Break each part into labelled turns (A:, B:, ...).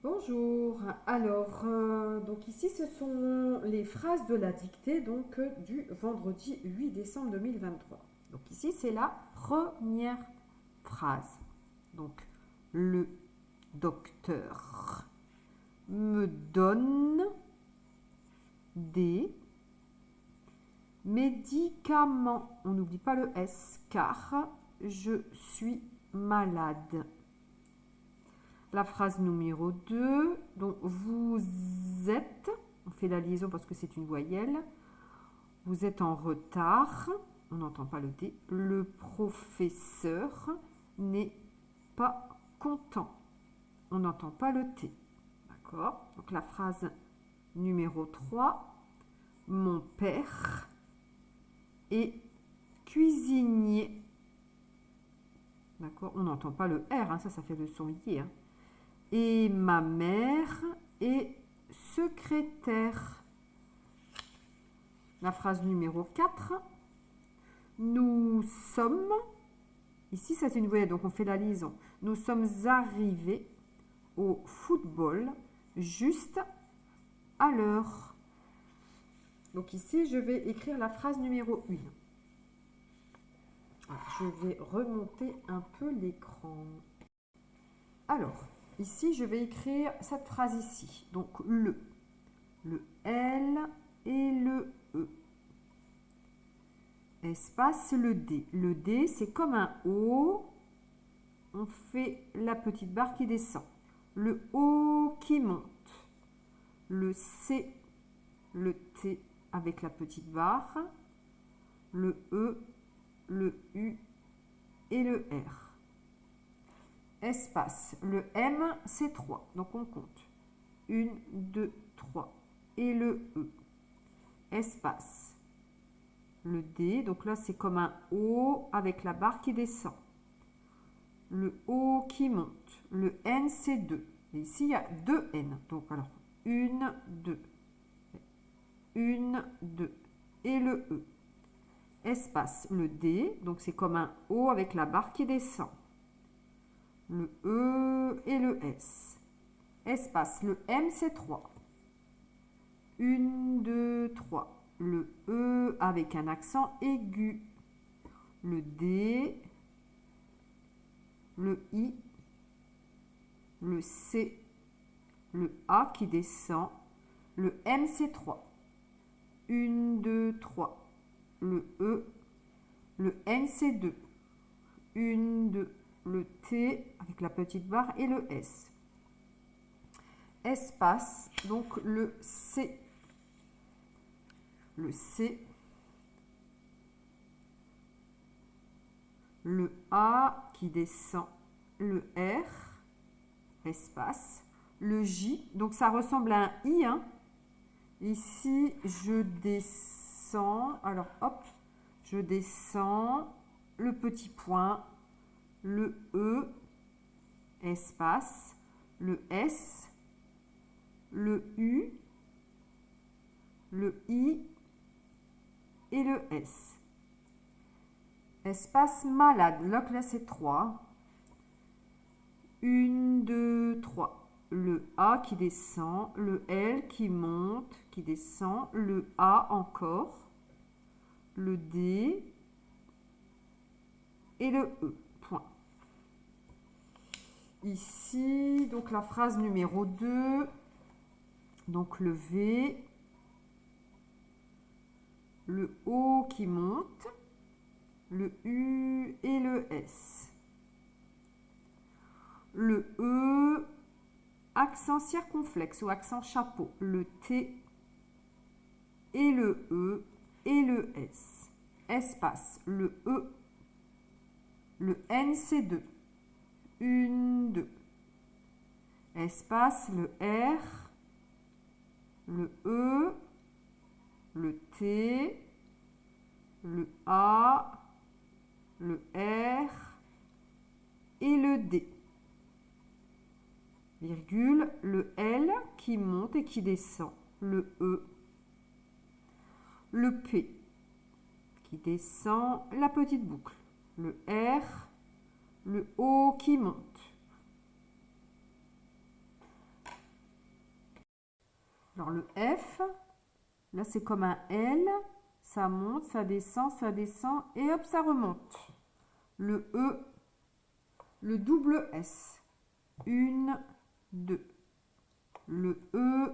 A: Bonjour. Alors, donc ici, ce sont les phrases de la dictée donc du vendredi 8 décembre 2023. Donc ici, c'est la première phrase. Donc, le docteur me donne des médicaments. On n'oublie pas le S car je suis malade. La phrase numéro 2, donc vous êtes, on fait la liaison parce que c'est une voyelle, vous êtes en retard, on n'entend pas le D, le professeur n'est pas content, on n'entend pas le T. D'accord? Donc la phrase numéro 3, mon père est cuisinier. D'accord? On n'entend pas le R, hein, ça fait le son I. Hein. Et ma mère est secrétaire. La phrase numéro 4. Nous sommes, ici c'est une voyelle, donc on fait la liaison. Nous sommes arrivés au football juste à l'heure. Donc ici, je vais écrire la phrase numéro 1. Je vais remonter un peu l'écran. Alors, ici, je vais écrire cette phrase ici. Donc, le L et le E. Espace le D. Le D, c'est comme un O. On fait la petite barre qui descend. Le O qui monte. Le C, le T avec la petite barre. Le E, le U et le R. Espace. Le M, c'est 3. Donc on compte. 1, 2, 3. Et le E. Espace. Le D, donc là c'est comme un O avec la barre qui descend. Le O qui monte. Le N, c'est 2. Et ici, il y a 2 N. Donc alors, 1, 2. 1, 2. Et le E. Espace. Le D, donc c'est comme un O avec la barre qui descend. Le E et le S. Espace. Le M, c'est 3. 1, 2, 3. Le E avec un accent aigu. Le D, le I, le C, le A qui descend. Le M, c'est 3. 1, 2, 3. Le E, le N, c'est 2. 1, 2. Le T avec la petite barre et le S. Espace, donc le C. Le C, le A qui descend, le R, espace, le J, donc ça ressemble à un I. Hein. Ici, je descends, alors hop, je descends, le petit point, le E, espace, le S, le U, le I et le S. Espace malade, là c'est 3. 1, 2, 3. Le A qui descend, le L qui monte, qui descend, le A encore, le D et le E. Point. Ici, donc la phrase numéro 2, donc le V, le O qui monte, le U et le S. Le E, accent circonflexe ou accent chapeau, le T et le E et le S. Espace, le E, le N, c'est 2. 1, 2. Espace, le R, le E, le T, le A, le R et le D. Virgule, le L qui monte et qui descend, le E, le P qui descend, la petite boucle, le R, le O qui monte, Alors le F, là c'est comme un L, ça monte, ça descend, et hop, ça remonte. Le E, le double S, 1, 2. Le E,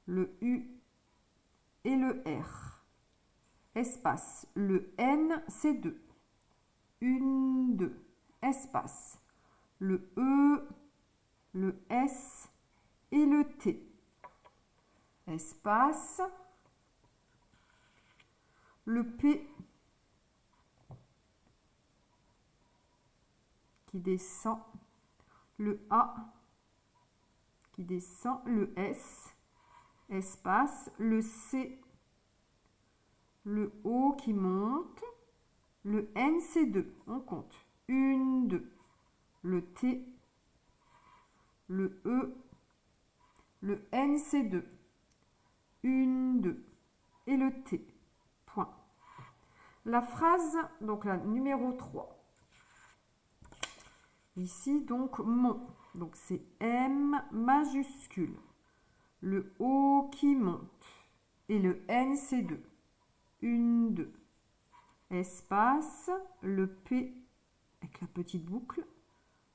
A: le U et le R. Espace, le N, c'est 2. 1, 2. Espace, le E, le S et le T. Espace, le P qui descend, le A qui descend, le S, espace, le C, le O qui monte, le N c'est 2, on compte, 1, 2, le T, le E, le N c'est 2, 1, 2, et le T, point. La phrase, donc la numéro 3. Ici, donc, mon. Donc, c'est M majuscule. Le O qui monte. Et le N, c'est 2. 1, 2. Espace, le P avec la petite boucle.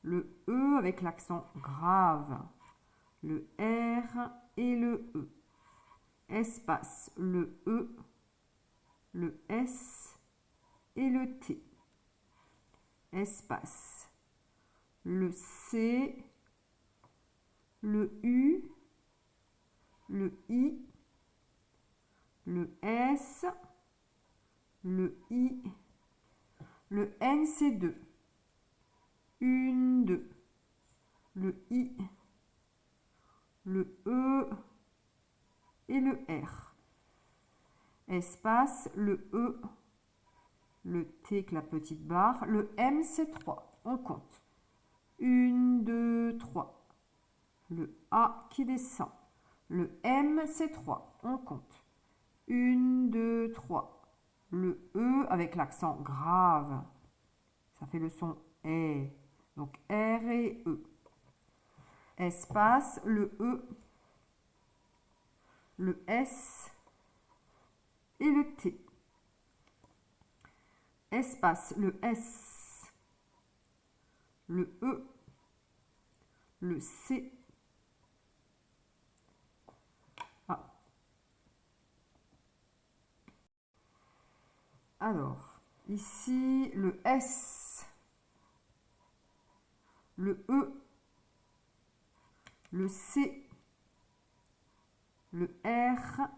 A: Le E avec l'accent grave. Le R et le E. Espace, le E, le S et le T. Espace, le C, le U, le I, le S, le I, le N c'est 2, 1, 2, le I, le E et le R. Espace, le E, le T avec la petite barre, le M c'est 3, on compte. 1, 2, 3. Le A qui descend. Le M, c'est 3. On compte. 1, 2, 3. Le E avec l'accent grave. Ça fait le son E. Donc R et E. Espace, le E, le S et le T. Espace, le S, le E, le C. Alors, ici, le S, le E, le C, le R,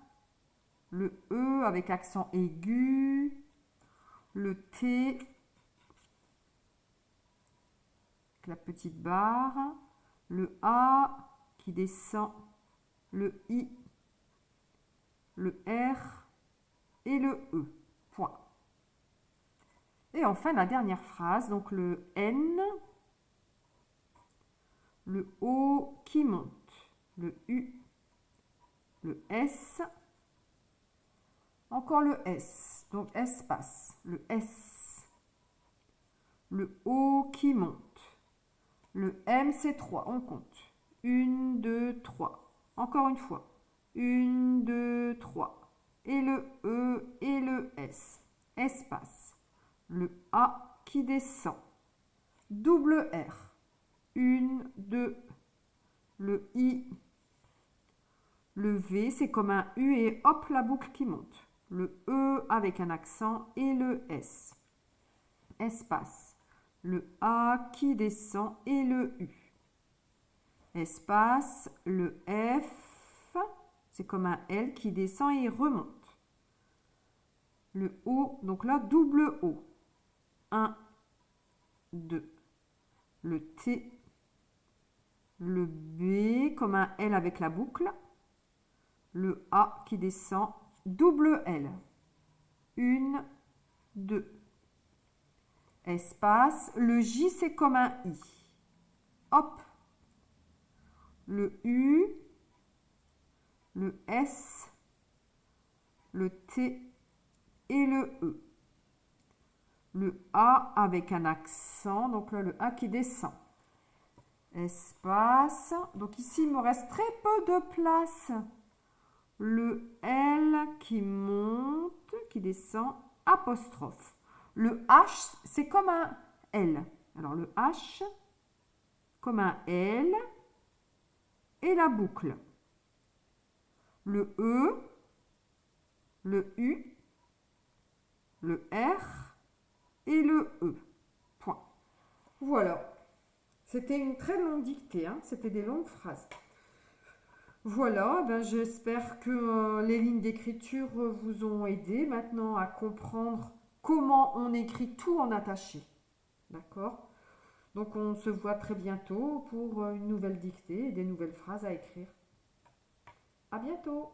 A: le E avec accent aigu, le T, avec la petite barre, le A qui descend, le I, le R et le E. Point. Et enfin, la dernière phrase, donc le N, le O qui monte, le U, le S, encore le S, donc espace, le S, le O qui monte, le M c'est 3, on compte, 1, 2, 3, encore une fois, 1, 2, 3, et le E et le S, espace, le A qui descend, double R, 1, 2, le I, le V, c'est comme un U et hop, la boucle qui monte. Le E avec un accent et le S. Espace, le A qui descend et le U. Espace, le F, c'est comme un L qui descend et remonte. Le O, donc là, double O. 1, 2. Le T, le B, comme un L avec la boucle. Le A qui descend, double L. 1, 2. Espace, le J c'est comme un I. Hop. Le U, le S, le T et le E. Le A avec un accent, donc là le A qui descend. espace. Donc ici, il me reste très peu de place. Le L qui monte, qui descend, apostrophe. Le H, c'est comme un L. Alors le H, comme un L, et la boucle. Le E, le U, le R et le E. Point. Voilà. C'était une très longue dictée, hein. C'était des longues phrases. Voilà, ben j'espère que les lignes d'écriture vous ont aidé maintenant à comprendre comment on écrit tout en attaché. D'accord? Donc on se voit très bientôt pour une nouvelle dictée et des nouvelles phrases à écrire. À bientôt!